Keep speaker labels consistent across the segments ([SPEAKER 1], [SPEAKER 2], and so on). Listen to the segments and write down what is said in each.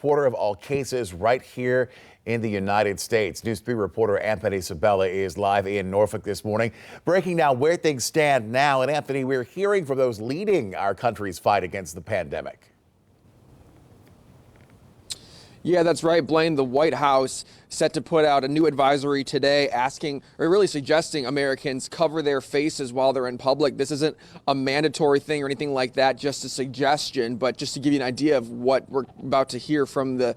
[SPEAKER 1] quarter of all cases right here in the United States. News 3 reporter Anthony Sabella is live in Norfolk this morning, breaking down where things stand now. And Anthony, we're hearing from those leading our country's fight against the pandemic.
[SPEAKER 2] Yeah, that's right, Blaine. The White House set to put out a new advisory today asking, or really suggesting, Americans cover their faces while they're in public. This isn't a mandatory thing or anything like that, just a suggestion, but just to give you an idea of what we're about to hear from the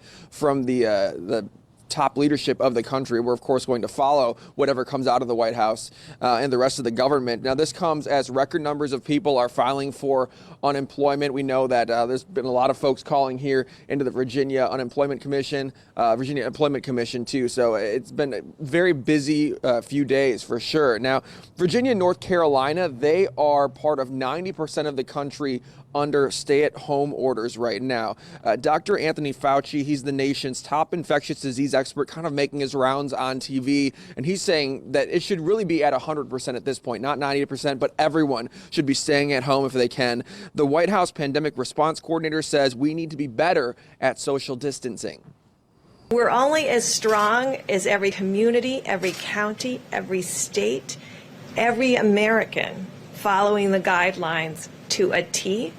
[SPEAKER 2] top leadership of the country. We're, of course, going to follow whatever comes out of the White House and the rest of the government. Now, this comes as record numbers of people are filing for unemployment. We know that there's been a lot of folks calling here into the Virginia Unemployment Commission, Virginia Employment Commission, too. So it's been a very busy few days for sure. Now, Virginia and North Carolina, they are part of 90% of the country under stay-at-home orders right now. Dr. Anthony Fauci, he's the nation's top infectious disease expert, kind of making his rounds on TV, and he's saying that it should really be at 100% at this point, not 90%, but everyone should be staying at home if they can. The White House Pandemic Response Coordinator says we need to be better at social distancing.
[SPEAKER 3] We're only as strong as every community, every county, every state, every American following the guidelines to a T.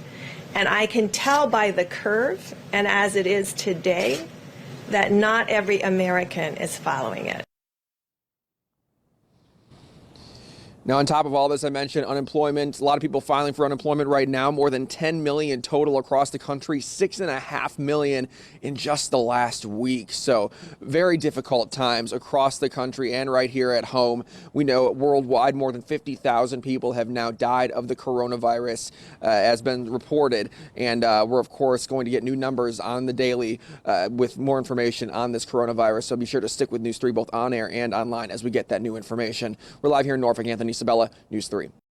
[SPEAKER 3] And I can tell by the curve, and as it is today, that not every American is following it.
[SPEAKER 2] Now, on top of all this, I mentioned unemployment. A lot of people filing for unemployment right now, more than 10 million total across the country, 6.5 million in just the last week. So very difficult times across the country and right here at home. We know worldwide more than 50,000 people have now died of the coronavirus, as been reported. And we're, of course, going to get new numbers on the daily with more information on this coronavirus. So be sure to stick with News 3 both on air and online as we get that new information. We're live here in Norfolk. Anthony Sabella, News 3.